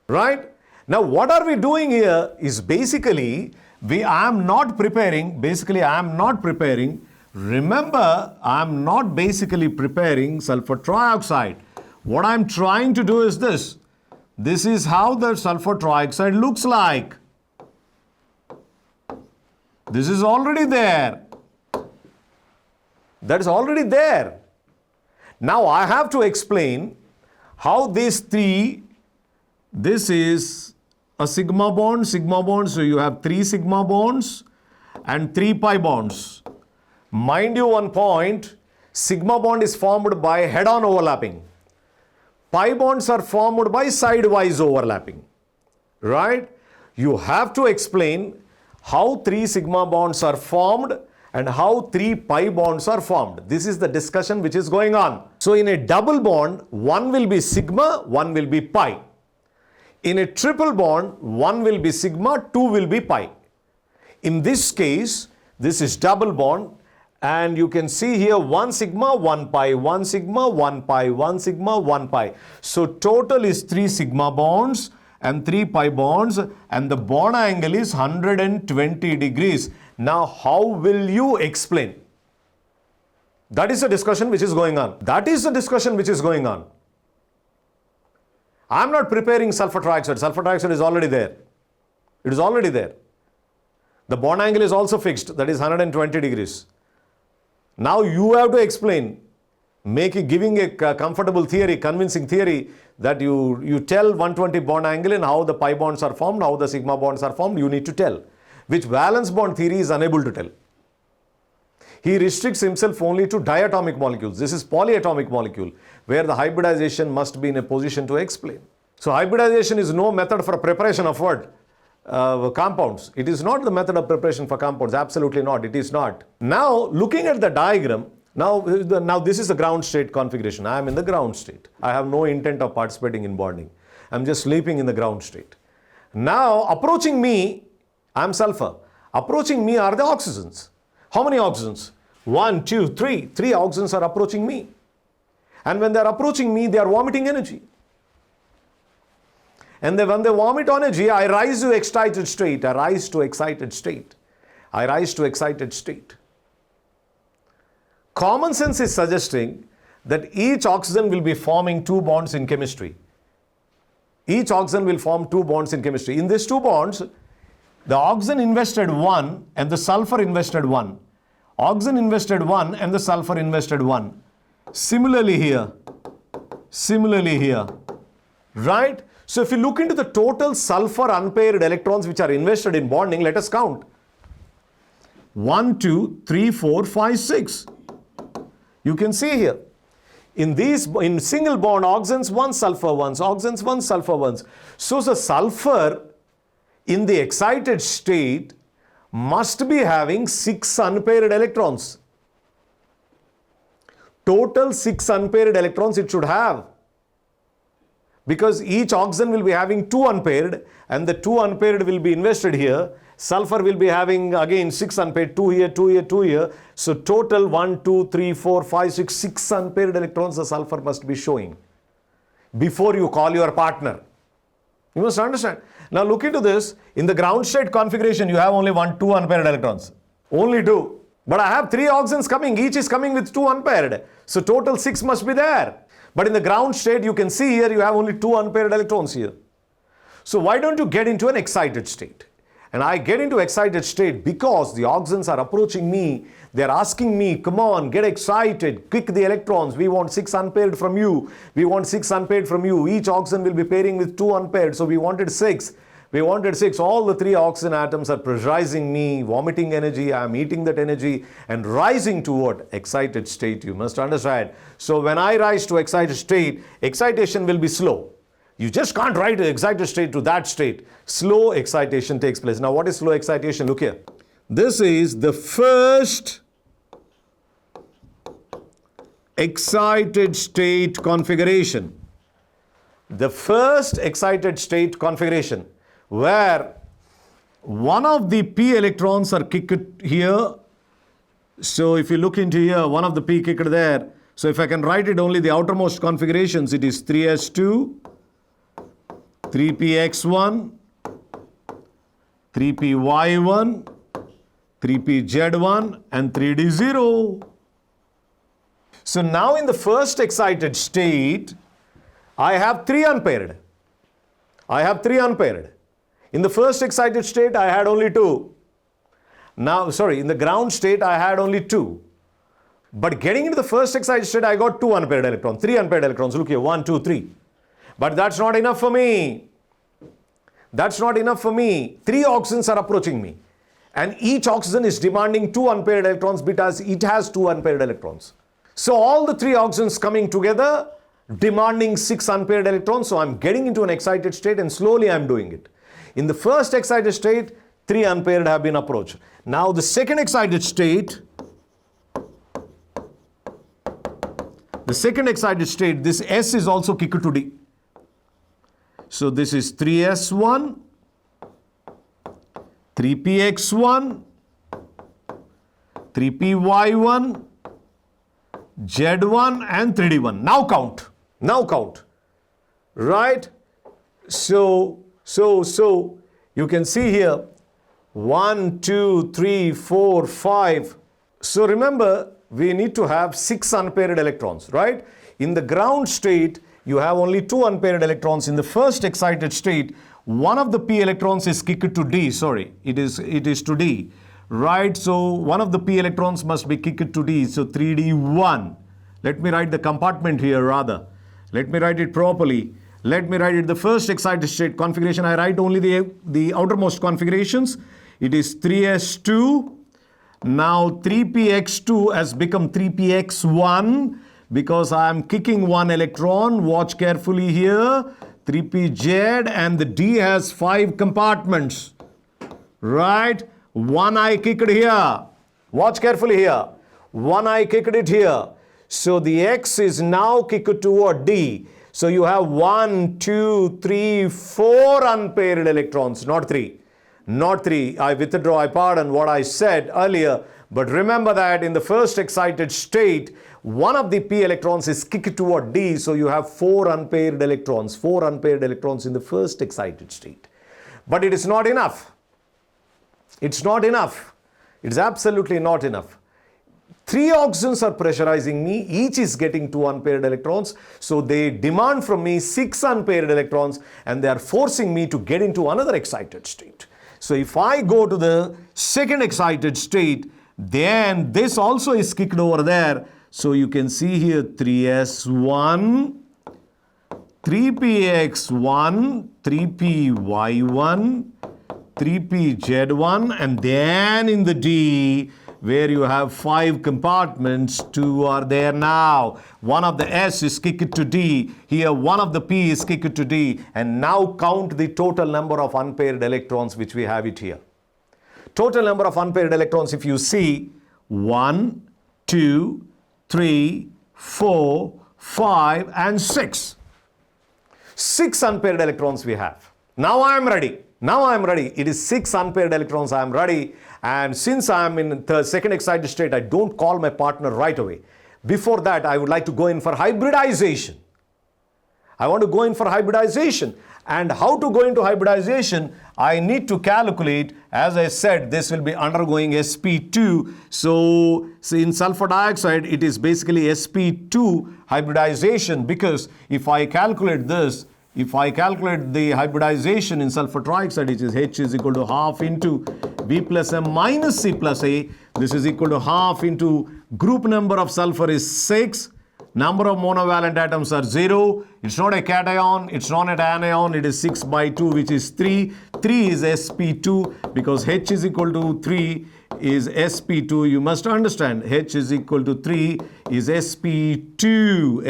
Right? Now what are we doing here is basically, I am not preparing, remember I am not basically preparing sulfur trioxide. What I am trying to do is this. This is how the sulfur trioxide looks like. This is already there. That is already there. Now I have to explain how these three, this is a sigma bond, so you have 3 sigma bonds and 3 pi bonds. Mind you one point, sigma bond is formed by head-on overlapping. Pi bonds are formed by sidewise overlapping. Right? You have to explain how 3 sigma bonds are formed and how 3 pi bonds are formed. This is the discussion which is going on. So in a double bond, one will be sigma, one will be pi. In a triple bond, one will be sigma, 2 will be pi. In this case, this is double bond and you can see here 1 sigma, 1 pi, 1 sigma, 1 pi, 1 sigma, 1 pi. So total is 3 sigma bonds and 3 pi bonds and the bond angle is 120 degrees. Now how will you explain? That is the discussion which is going on. I am not preparing sulfur trioxide. Sulfur trioxide is already there. It is already there. The bond angle is also fixed. That is 120 degrees. Now you have to explain, giving a comfortable theory, convincing theory that you tell 120 bond angle and how the pi bonds are formed, how the sigma bonds are formed, you need to tell. Which valence bond theory is unable to tell. He restricts himself only to diatomic molecules. This is polyatomic molecule where the hybridization must be in a position to explain. So hybridization is no method for preparation of what? Compounds. It is not the method of preparation for compounds. Absolutely not. It is not. Now looking at the diagram, now this is the ground state configuration. I am in the ground state. I have no intent of participating in bonding. I am just sleeping in the ground state. Now approaching me, I am sulfur. Approaching me are the oxygens. How many oxygens? 1, 2, 3. 3 oxygens are approaching me. And when they are approaching me, they are vomiting energy. And when they vomit energy, I rise to excited state. Common sense is suggesting that each oxygen will be forming 2 bonds in chemistry. Each oxygen will form 2 bonds in chemistry. In these 2 bonds, the oxygen invested 1 and the sulfur invested 1. Oxygen invested 1 and the sulfur invested 1. Similarly here. Right? So if you look into the total sulfur unpaired electrons which are invested in bonding, let us count. 1, 2, 3, 4, 5, 6. You can see here. In single bond, oxygens 1, sulfur 1, oxygens 1, sulfur 1. So the sulfur in the excited state must be having 6 unpaired electrons. Total 6 unpaired electrons it should have. Because each oxygen will be having 2 unpaired and the 2 unpaired will be invested here. Sulfur will be having again 6 unpaired, 2 here, 2 here, 2 here. So total 1, 2, 3, 4, 5, 6 unpaired electrons the sulfur must be showing before you call your partner. You must understand. Now look into this. In the ground state configuration, you have only 1, 2 unpaired electrons. Only 2. But I have 3 oxygens coming. Each is coming with 2 unpaired. So total 6 must be there. But in the ground state, you can see here you have only 2 unpaired electrons here. So why don't you get into an excited state? And I get into excited state because the oxygens are approaching me. They're asking me, come on, get excited, kick the electrons. We want 6 unpaired from you. We want 6 unpaired from you. Each oxygen will be pairing with 2 unpaired. So we wanted 6. All the 3 oxygen atoms are pressurizing me, vomiting energy. I am eating that energy and rising to what? Excited state. You must understand. So when I rise to excited state, excitation will be slow. You just can't write an excited state to that state. Slow excitation takes place. Now what is slow excitation? Look here. This is the first excited state configuration. The first excited state configuration where one of the p electrons are kicked here. So if you look into here, one of the p kicked there. So if I can write it only the outermost configurations, it is 3s2, 3px1, 3py1, 3pz1 and 3d0. So now in the first excited state, I have 3 unpaired. In the first excited state, I had only 2. Now, sorry, in the ground state, I had only 2. But getting into the first excited state, I got 2 unpaired electrons, 3 unpaired electrons. Look here, 1, 2, 3. But that's not enough for me. 3 oxygens are approaching me. And each oxygen is demanding 2 unpaired electrons because it has 2 unpaired electrons. So all the 3 oxygens coming together, demanding 6 unpaired electrons. So I'm getting into an excited state and slowly I'm doing it. In the first excited state, 3 unpaired have been approached. Now the second excited state, this S is also kicked to D. So this is 3s1, 3px1, 3py1, z1 and 3d1. Now count. Right? So you can see here 1, 2, 3, 4, 5. So remember, we need to have 6 unpaired electrons, right? In the ground state, you have only 2 unpaired electrons. In the first excited state, one of the p electrons is kicked to D. Sorry, it is to D. Right? So one of the p electrons must be kicked to D. So 3d1. Let me write the compartment here rather. Let me write it properly. Let me write it the first excited state configuration. I write only the outermost configurations. It is 3s2. Now 3px2 has become 3px1 because I am kicking 1 electron. Watch carefully here. 3pz and the D has 5 compartments. Right? 1 I kicked here. Watch carefully here. 1 I kicked it here. So the X is now kicked toward D. So you have 1, 2, 3, 4 unpaired electrons, not 3. Not 3. I withdraw, I pardon what I said earlier. But remember that in the first excited state, one of the p electrons is kicked toward D. So you have 4 unpaired electrons. 4 unpaired electrons in the first excited state. But it is not enough. It's not enough. It's absolutely not enough. 3 oxygens are pressurizing me. Each is getting 2 unpaired electrons. So they demand from me 6 unpaired electrons and they are forcing me to get into another excited state. So if I go to the second excited state, then this also is kicked over there. So you can see here 3s1, 3px1, 3py1, 3pz1 and then in the D where you have 5 compartments, 2 are there now. One of the S is kicked to D. Here one of the P is kicked to D. And now count the total number of unpaired electrons which we have it here. Total number of unpaired electrons, if you see, 1, 2, 3, 4, 5 and 6. 6 unpaired electrons we have. Now I am ready. It is 6 unpaired electrons. I am ready. And since I am in the second excited state, I don't call my partner right away. Before that, I would like to go in for hybridization. I want to go in for hybridization. And how to go into hybridization? I need to calculate, as I said, this will be undergoing sp2. So in sulfur dioxide, it is basically sp2 hybridization, because if I calculate this, if I calculate the hybridization in sulfur trioxide, which is H is equal to half into B plus M minus C plus A, this is equal to half into group number of sulfur is 6, number of monovalent atoms are 0, it's not a cation, it's not an anion, it is 6 by 2 which is 3, 3 is sp2 because H is equal to 3 is sp2, you must understand H is equal to 3 is sp2,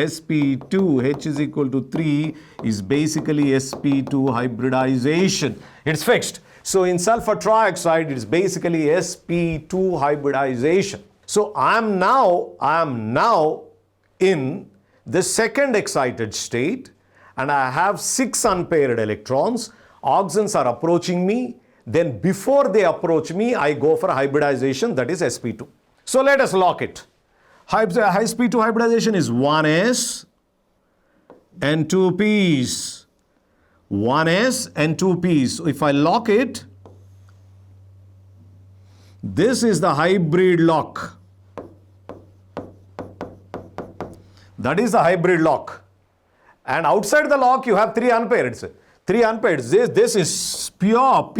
H is equal to 3 is basically sp2 hybridization, it's fixed. So in sulfur trioxide, it's basically sp2 hybridization. So I am now in the second excited state, and I have 6 unpaired electrons. Oxygens are approaching me. Then before they approach me, I go for hybridization, that is sp2. So let us lock it. Sp2 hybridization is 1s and 2p's. 1s and 2p's. So if I lock it, this is the hybrid lock. That is the hybrid lock. And outside the lock, you have 3 unpaireds. 3 unpaireds. This is pure.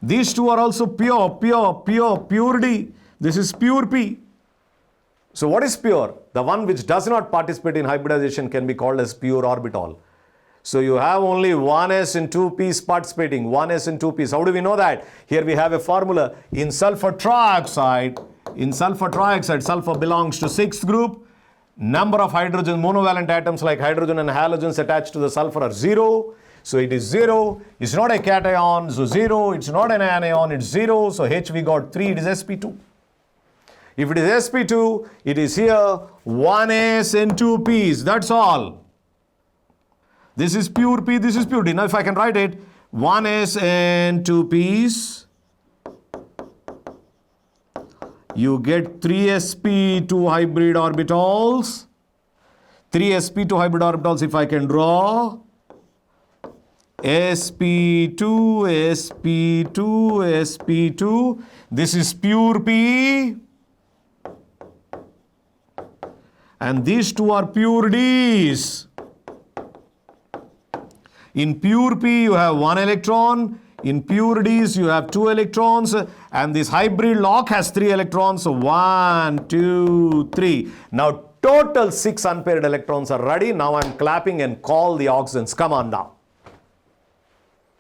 These 2 are also pure D. This is pure P. So what is pure? The one which does not participate in hybridization can be called as pure orbital. So you have only 1s and 2p's participating, 1s and 2p's. How do we know that? Here we have a formula. In sulfur trioxide, sulfur belongs to 6th group. Number of hydrogen monovalent atoms like hydrogen and halogens attached to the sulfur are 0. So it is 0. It's not a cation, so 0. It's not an anion, it's 0. So H we got 3, it is sp2. If it is sp2, it is here 1s and 2p's. That's all. This is pure P, this is pure D. Now if I can write it, 1s and 2p's, you get 3sp2 hybrid orbitals. 3sp2 hybrid orbitals, if I can draw, sp2, sp2, sp2. This is pure P. And these 2 are pure D's. In pure P, you have 1 electron. In pure Ds, you have 2 electrons. And this hybrid lock has 3 electrons. So 1, 2, 3. Now total 6 unpaired electrons are ready. Now I'm clapping and call the oxygens. Come on now.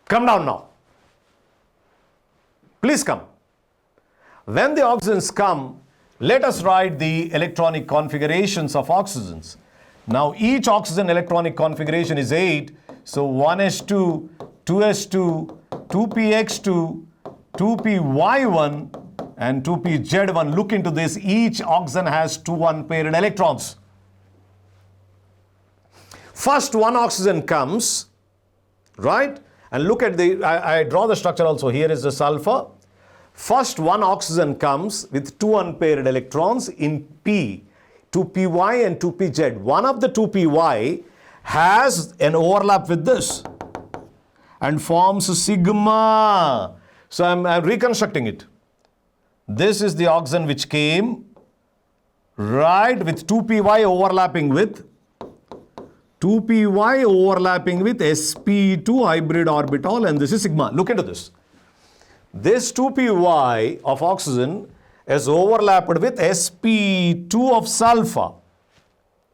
Come down now. Please come. When the oxygens come, let us write the electronic configurations of oxygens. Now each oxygen electronic configuration is 8. So 1s2, 2s2, 2px2, 2py1 and 2pz1. Look into this. Each oxygen has 2 unpaired electrons. First one oxygen comes, right? And look at the, I draw the structure also. Here is the sulfur. First one oxygen comes with 2 unpaired electrons in P, 2py and 2pz. One of the 2py has an overlap with this and forms sigma. So I'm reconstructing it. This is the oxygen which came, right, with 2py overlapping with sp2 hybrid orbital, and this is sigma. Look into this. This 2py of oxygen is overlapped with sp2 of sulfur.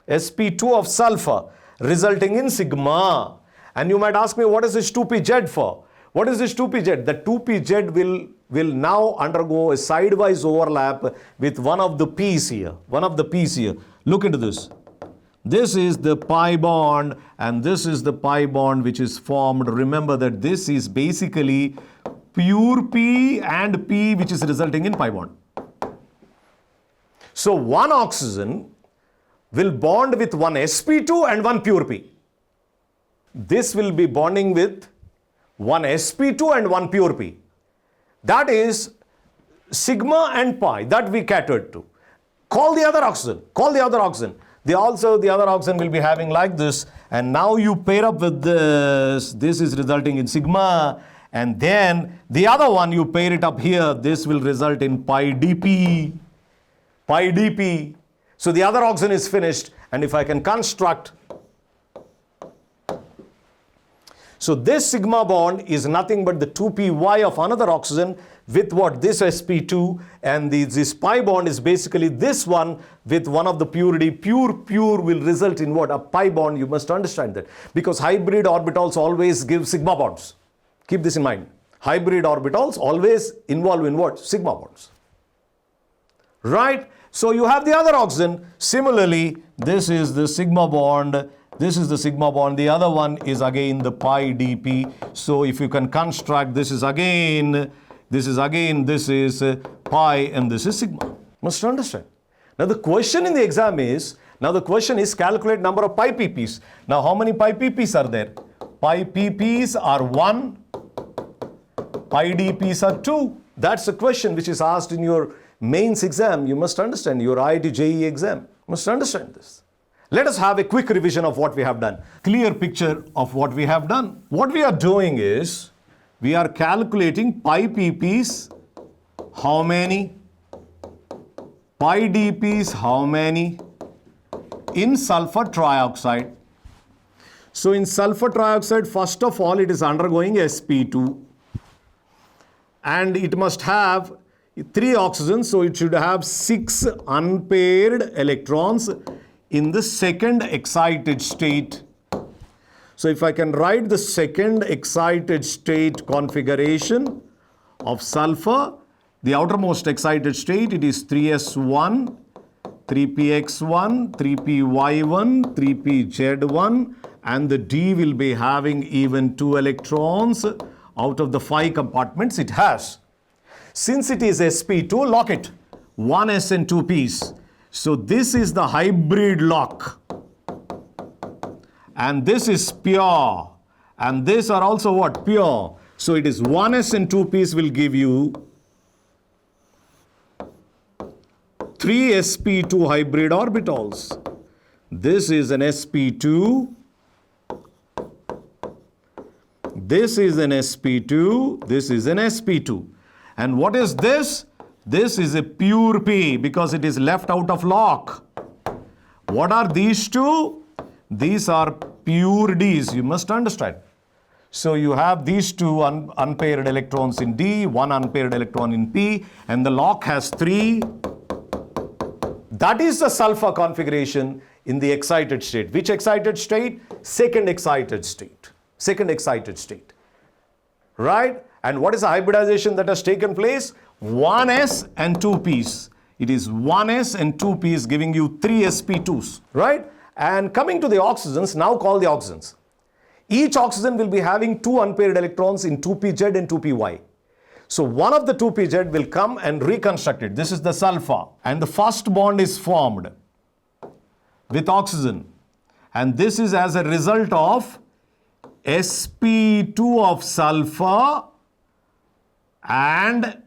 sp2 of sulfur, resulting in sigma. And you might ask me, what is this 2pz for? What is this 2pz? The 2pz will now undergo a sidewise overlap with one of the p's here. Look into this. This is the pi bond and this is the pi bond which is formed. Remember that this is basically pure P and P which is resulting in pi bond. So one oxygen will bond with one sp2 and one pure P. This will be bonding with one sp2 and one pure P. That is sigma and pi that we catered to. Call the other oxygen. The other oxygen will be having like this, and now you pair up with this. This is resulting in sigma, and then the other one you pair it up here. This will result in pi dp. So the other oxygen is finished, and if I can construct, so this sigma bond is nothing but the 2py of another oxygen with what? This sp2, and this pi bond is basically this one with one of the purity. Pure will result in what? A pi bond. You must understand that, because hybrid orbitals always give sigma bonds. Keep this in mind. Hybrid orbitals always involve in what? Sigma bonds. Right? So you have the other oxygen. Similarly, this is the sigma bond. This is the sigma bond. The other one is again the pi dp. So if you can construct, this is pi and this is sigma. Must understand. Now the question in the exam is, calculate number of pi pp's. Now how many pi pp's are there? Pi pp's are 1, pi dp's are 2. That's the question which is asked in your mains exam. You must understand, your IIT JEE exam. You must understand this. Let us have a quick revision of what we have done. Clear picture of what we have done. What we are doing is, we are calculating pi pp's, how many? Pi dp's, how many? In sulfur trioxide. So in sulfur trioxide, first of all, it is undergoing sp2. And it must have 3 oxygens, so it should have 6 unpaired electrons in the second excited state. So if I can write the second excited state configuration of sulfur, the outermost excited state, it is 3s1, 3px1, 3py1, 3pz1, and the D will be having even 2 electrons out of the 5 compartments it has. Since it is sp2, lock it, 1s and 2p's. So this is the hybrid lock. And this is pure. And these are also what? Pure. So it is 1s and 2p's will give you 3 sp2 hybrid orbitals. This is an sp2. This is an sp2. This is an sp2. And what is this? This is a pure P because it is left out of lock. What are these two? These are pure Ds. You must understand. So you have these 2 unpaired electrons in D, 1 unpaired electron in P, and the lock has 3. That is the sulfur configuration in the excited state. Which excited state? Second excited state. Second excited state. Right? And what is the hybridization that has taken place? 1s and 2p's. It is 1s and 2p's giving you 3 sp2s. Right? And coming to the oxygens, now call the oxygens. Each oxygen will be having 2 unpaired electrons in 2pz and 2py. So one of the 2pz will come and reconstruct it. This is the sulfur. And the first bond is formed with oxygen. And this is as a result of sp2 of sulfur and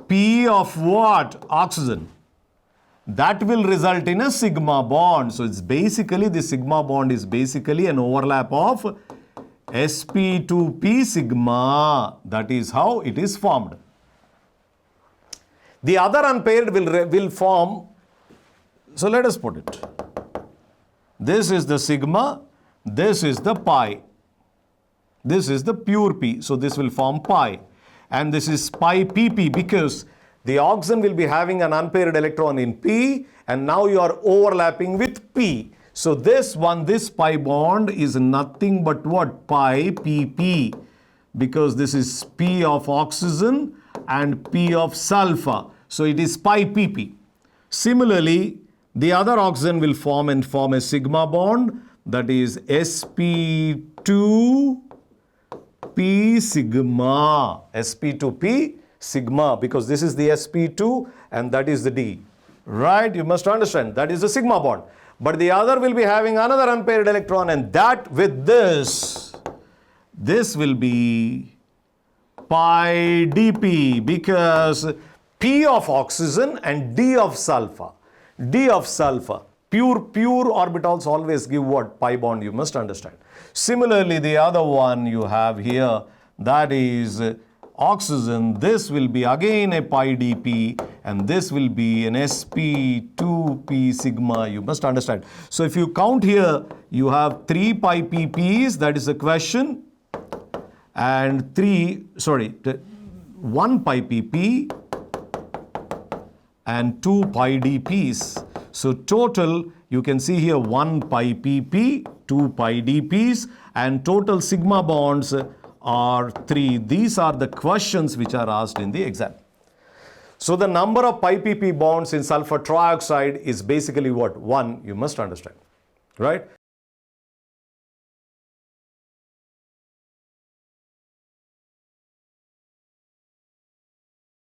P of what? Oxygen. That will result in a sigma bond. So it's basically, the sigma bond is basically an overlap of sp2p sigma. That is how it is formed. The other unpaired will form. So let us put it. This is the sigma. This is the pi. This is the pure P. So this will form pi. And this is pi pp because the oxygen will be having an unpaired electron in P, and now you are overlapping with P. So this one, this pi bond is nothing but what? Pi pp, because this is P of oxygen and P of sulfur. So it is pi pp. Similarly, the other oxygen will form a sigma bond, that is sp2 P sigma, sp2p sigma, because this is the sp2 and that is the D. Right? You must understand, that is the sigma bond. But the other will be having another unpaired electron, and that with this will be pi dp, because P of oxygen and D of sulfur. D of sulfur. Pure orbitals always give what? Pi bond, you must understand. Similarly, the other one you have here, that is oxygen. This will be again a pi dp, and this will be an sp2p sigma. You must understand. So if you count here, you have 3 pi pp's, that is the question, and 1 pi pp and 2 pi dp's. So total, you can see here 1 pi pp, 2 pi dp's, and total sigma bonds are 3. These are the questions which are asked in the exam. So the number of pi pp bonds in sulfur trioxide is basically what? 1, you must understand. Right?